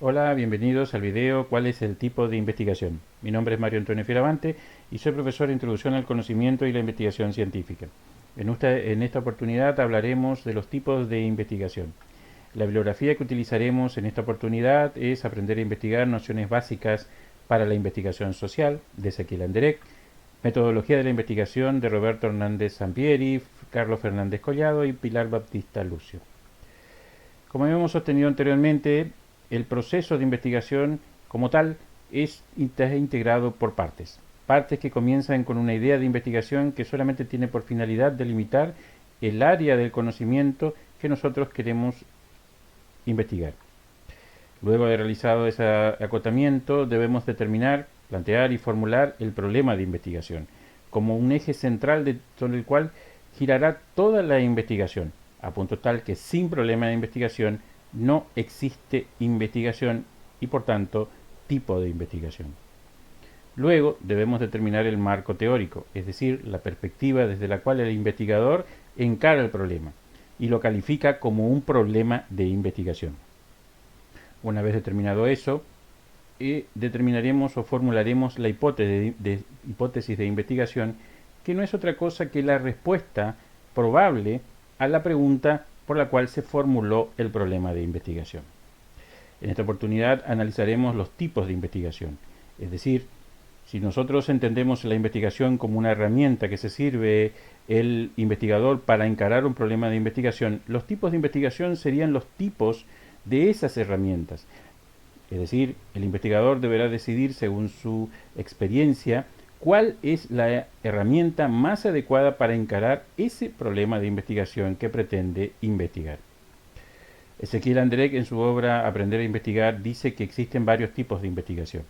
Hola, bienvenidos al video ¿Cuál es el tipo de investigación? Mi nombre es Mario Antonio Fioravante y soy profesor de Introducción al Conocimiento y la Investigación Científica. En esta oportunidad hablaremos de los tipos de investigación. La bibliografía que utilizaremos en esta oportunidad es Aprender a investigar nociones básicas para la investigación social, de Ezequiel Anderek, Metodología de la investigación de Roberto Hernández Sampieri, Carlos Fernández Collado y Pilar Baptista Lucio. Como hemos sostenido anteriormente, el proceso de investigación como tal está integrado por partes. Partes que comienzan con una idea de investigación que solamente tiene por finalidad delimitar el área del conocimiento que nosotros queremos investigar. Luego de realizado ese acotamiento, debemos determinar, plantear y formular el problema de investigación como un eje central sobre el cual girará toda la investigación, a punto tal que sin problema de investigación no existe investigación y por tanto tipo de investigación. Luego debemos determinar el marco teórico, es decir, la perspectiva desde la cual el investigador encara el problema y lo califica como un problema de investigación. Una vez determinado eso, determinaremos o formularemos la hipótesis de investigación, que no es otra cosa que la respuesta probable a la pregunta por la cual se formuló el problema de investigación. En esta oportunidad analizaremos los tipos de investigación, es decir, si nosotros entendemos la investigación como una herramienta que se sirve el investigador para encarar un problema de investigación, los tipos de investigación serían los tipos de esas herramientas. Es decir, el investigador deberá decidir según su experiencia cuál es la herramienta más adecuada para encarar ese problema de investigación que pretende investigar. Ezequiel Anderek, en su obra Aprender a investigar, dice que existen varios tipos de investigación,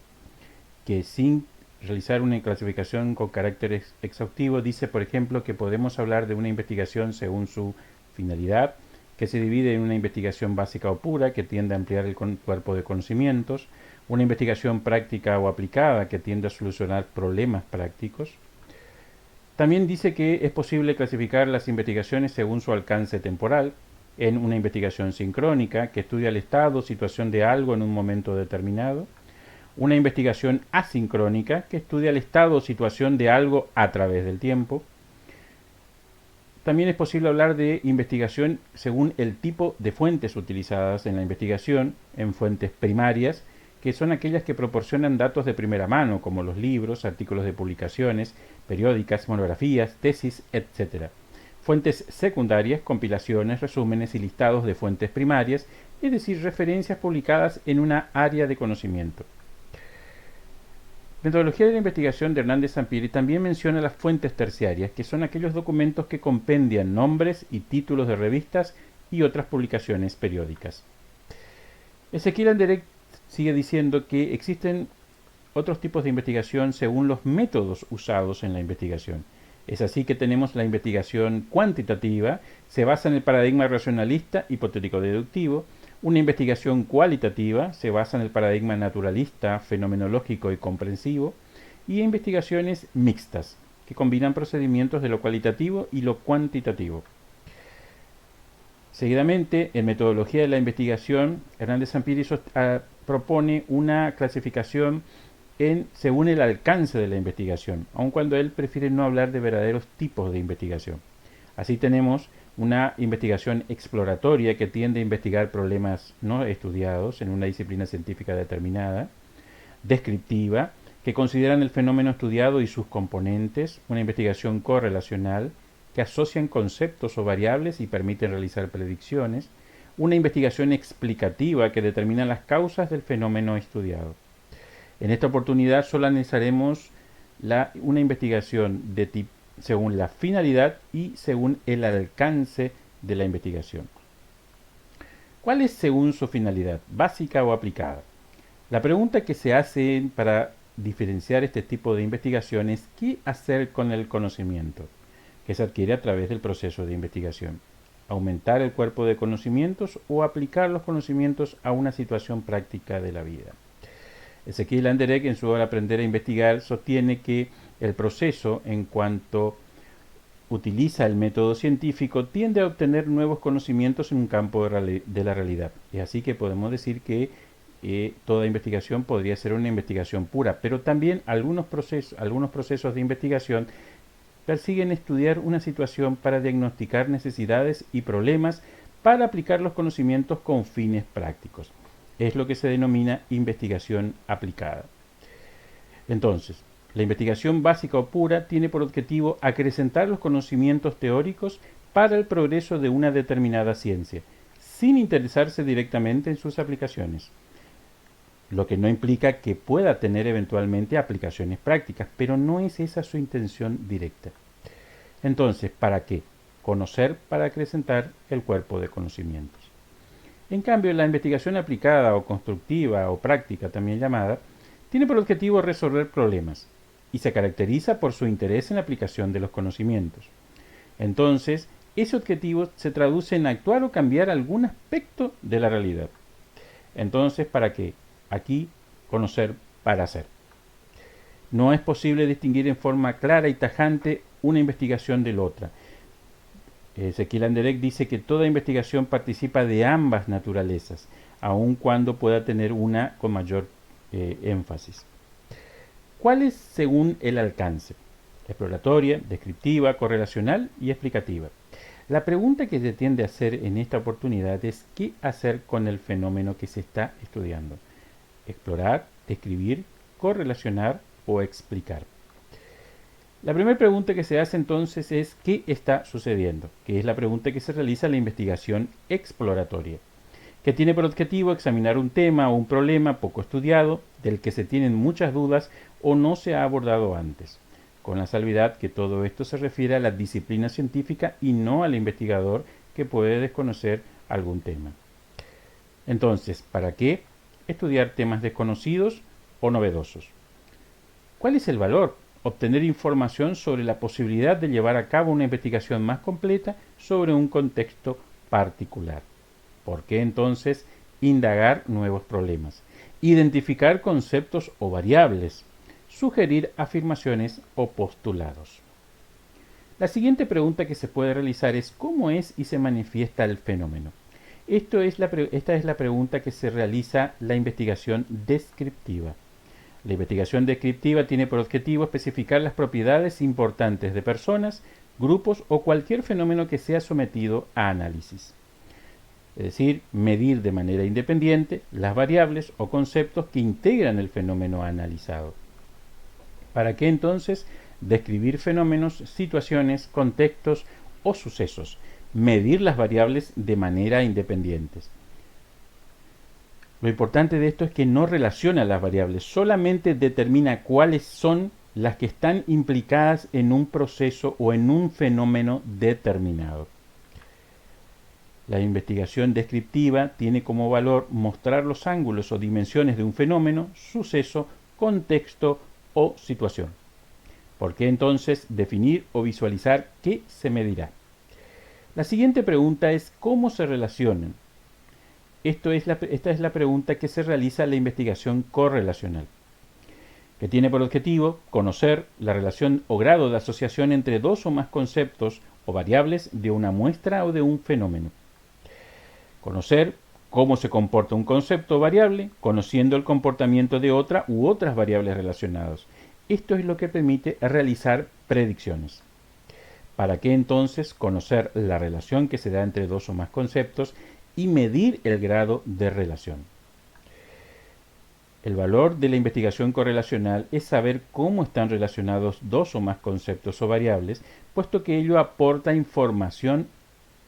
que sin realizar una clasificación con carácter exhaustivo, dice, por ejemplo, que podemos hablar de una investigación según su finalidad, que se divide en una investigación básica o pura, que tiende a ampliar el cuerpo de conocimientos, una investigación práctica o aplicada, que tiende a solucionar problemas prácticos. También dice que es posible clasificar las investigaciones según su alcance temporal, en una investigación sincrónica, que estudia el estado o situación de algo en un momento determinado, una investigación asincrónica, que estudia el estado o situación de algo a través del tiempo. También es posible hablar de investigación según el tipo de fuentes utilizadas en la investigación, en fuentes primarias, que son aquellas que proporcionan datos de primera mano, como los libros, artículos de publicaciones, periódicas, monografías, tesis, etc. Fuentes secundarias, compilaciones, resúmenes y listados de fuentes primarias, es decir, referencias publicadas en una área de conocimiento. Metodología de la investigación de Hernández Sampieri también menciona las fuentes terciarias, que son aquellos documentos que compendian nombres y títulos de revistas y otras publicaciones periódicas. Ezequiel Anderek sigue diciendo que existen otros tipos de investigación según los métodos usados en la investigación. Es así que tenemos la investigación cuantitativa, se basa en el paradigma racionalista hipotético-deductivo. Una investigación cualitativa se basa en el paradigma naturalista, fenomenológico y comprensivo, y investigaciones mixtas, que combinan procedimientos de lo cualitativo y lo cuantitativo. Seguidamente, en metodología de la investigación, Hernández Sampieri propone una clasificación según el alcance de la investigación, aun cuando él prefiere no hablar de verdaderos tipos de investigación. Así tenemos una investigación exploratoria que tiende a investigar problemas no estudiados en una disciplina científica determinada, descriptiva, que consideran el fenómeno estudiado y sus componentes, una investigación correlacional, que asocian conceptos o variables y permiten realizar predicciones, una investigación explicativa que determina las causas del fenómeno estudiado. En esta oportunidad solo analizaremos una investigación según la finalidad y según el alcance de la investigación. ¿Cuál es según su finalidad, básica o aplicada? La pregunta que se hace para diferenciar este tipo de investigación es ¿qué hacer con el conocimiento que se adquiere a través del proceso de investigación? ¿Aumentar el cuerpo de conocimientos o aplicar los conocimientos a una situación práctica de la vida? Ezequiel Anderek, en su obra Aprender a investigar, sostiene que el proceso, en cuanto utiliza el método científico, tiende a obtener nuevos conocimientos en un campo de la realidad. Es así que podemos decir que toda investigación podría ser una investigación pura, pero también algunos procesos de investigación persiguen estudiar una situación para diagnosticar necesidades y problemas para aplicar los conocimientos con fines prácticos. Es lo que se denomina investigación aplicada. Entonces, la investigación básica o pura tiene por objetivo acrecentar los conocimientos teóricos para el progreso de una determinada ciencia, sin interesarse directamente en sus aplicaciones, lo que no implica que pueda tener eventualmente aplicaciones prácticas, pero no es esa su intención directa. Entonces, ¿para qué? Conocer para acrecentar el cuerpo de conocimientos. En cambio, la investigación aplicada o constructiva o práctica, también llamada, tiene por objetivo resolver problemas y se caracteriza por su interés en la aplicación de los conocimientos. Entonces, ese objetivo se traduce en actuar o cambiar algún aspecto de la realidad. Entonces, ¿para qué? Aquí, conocer para hacer. No es posible distinguir en forma clara y tajante una investigación de la otra. Ezequiel Anderegg dice que toda investigación participa de ambas naturalezas, aun cuando pueda tener una con mayor énfasis. ¿Cuál es según el alcance? Exploratoria, descriptiva, correlacional y explicativa. La pregunta que se tiende a hacer en esta oportunidad es ¿qué hacer con el fenómeno que se está estudiando? Explorar, describir, correlacionar o explicar. La primera pregunta que se hace entonces es ¿qué está sucediendo? Que es la pregunta que se realiza en la investigación exploratoria, que tiene por objetivo examinar un tema o un problema poco estudiado, del que se tienen muchas dudas o no se ha abordado antes, con la salvedad que todo esto se refiere a la disciplina científica y no al investigador que puede desconocer algún tema. Entonces, ¿para qué estudiar temas desconocidos o novedosos? ¿Cuál es el valor? Obtener información sobre la posibilidad de llevar a cabo una investigación más completa sobre un contexto particular. ¿Por qué entonces indagar nuevos problemas? Identificar conceptos o variables, sugerir afirmaciones o postulados. La siguiente pregunta que se puede realizar es ¿cómo es y se manifiesta el fenómeno? Esta es la pregunta que se realiza la investigación descriptiva. La investigación descriptiva tiene por objetivo especificar las propiedades importantes de personas, grupos o cualquier fenómeno que sea sometido a análisis. Es decir, medir de manera independiente las variables o conceptos que integran el fenómeno analizado. ¿Para qué entonces describir fenómenos, situaciones, contextos o sucesos? Medir las variables de manera independiente. Lo importante de esto es que no relaciona las variables, solamente determina cuáles son las que están implicadas en un proceso o en un fenómeno determinado. La investigación descriptiva tiene como valor mostrar los ángulos o dimensiones de un fenómeno, suceso, contexto o situación. ¿Por qué entonces definir o visualizar qué se medirá? La siguiente pregunta es ¿cómo se relacionan? Esta es la pregunta que se realiza en la investigación correlacional, que tiene por objetivo conocer la relación o grado de asociación entre dos o más conceptos o variables de una muestra o de un fenómeno. Conocer cómo se comporta un concepto o variable, conociendo el comportamiento de otra u otras variables relacionadas. Esto es lo que permite realizar predicciones. ¿Para qué entonces conocer la relación que se da entre dos o más conceptos y medir el grado de relación? El valor de la investigación correlacional es saber cómo están relacionados dos o más conceptos o variables, puesto que ello aporta información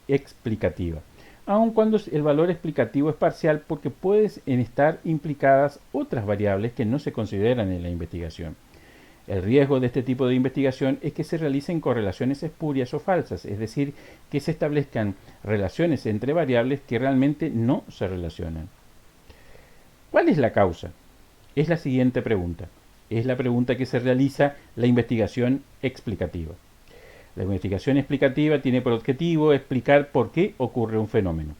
explicativa, aun cuando el valor explicativo es parcial porque pueden estar implicadas otras variables que no se consideran en la investigación. El riesgo de este tipo de investigación es que se realicen correlaciones espurias o falsas, es decir, que se establezcan relaciones entre variables que realmente no se relacionan. ¿Cuál es la causa? Es la siguiente pregunta. Es la pregunta que se realiza la investigación explicativa. La investigación explicativa tiene por objetivo explicar por qué ocurre un fenómeno,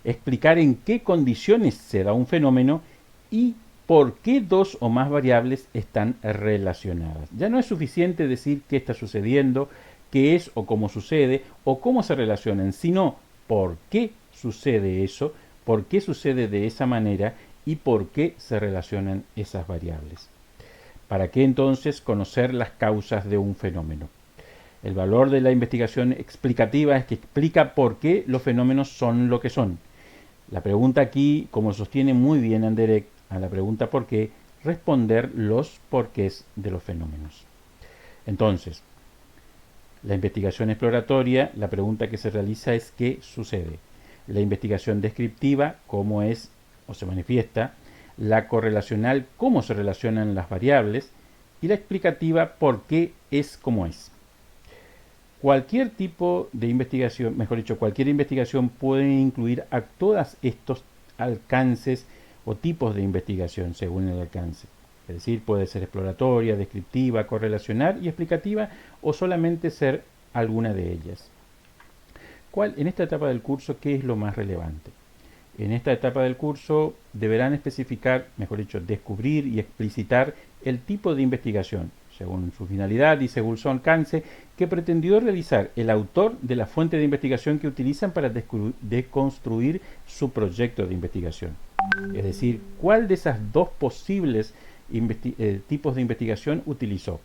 explicar en qué condiciones se da un fenómeno y por qué dos o más variables están relacionadas. Ya no es suficiente decir qué está sucediendo, qué es o cómo sucede o cómo se relacionan, sino por qué sucede eso, por qué sucede de esa manera y por qué se relacionan esas variables. ¿Para qué entonces conocer las causas de un fenómeno? El valor de la investigación explicativa es que explica por qué los fenómenos son lo que son. La pregunta aquí, como sostiene muy bien Anderek a la pregunta por qué, responder los porqués de los fenómenos. Entonces, la investigación exploratoria, la pregunta que se realiza es ¿qué sucede? La investigación descriptiva, cómo es o se manifiesta, la correlacional, cómo se relacionan las variables, y la explicativa, por qué es como es. Cualquier tipo de investigación, mejor dicho, cualquier investigación puede incluir a todos estos alcances o tipos de investigación según el alcance. Es decir, puede ser exploratoria, descriptiva, correlacional y explicativa o solamente ser alguna de ellas. En esta etapa del curso, ¿qué es lo más relevante? En esta etapa del curso deberán especificar, mejor dicho, descubrir y explicitar el tipo de investigación, según su finalidad y según su alcance, que pretendió realizar el autor de la fuente de investigación que utilizan para deconstruir su proyecto de investigación. Es decir, cuál de esas dos posibles tipos de investigación utilizó.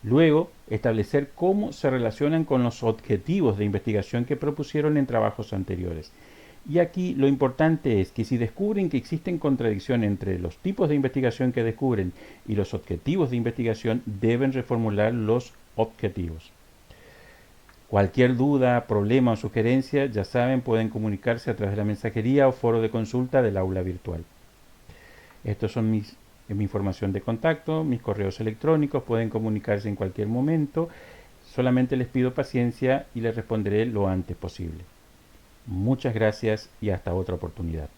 Luego, establecer cómo se relacionan con los objetivos de investigación que propusieron en trabajos anteriores. Y aquí lo importante es que si descubren que existen contradicciones entre los tipos de investigación que descubren y los objetivos de investigación, deben reformular los objetivos. Cualquier duda, problema o sugerencia, ya saben, pueden comunicarse a través de la mensajería o foro de consulta del aula virtual. Estos son mi información de contacto, mis correos electrónicos, pueden comunicarse en cualquier momento. Solamente les pido paciencia y les responderé lo antes posible. Muchas gracias y hasta otra oportunidad.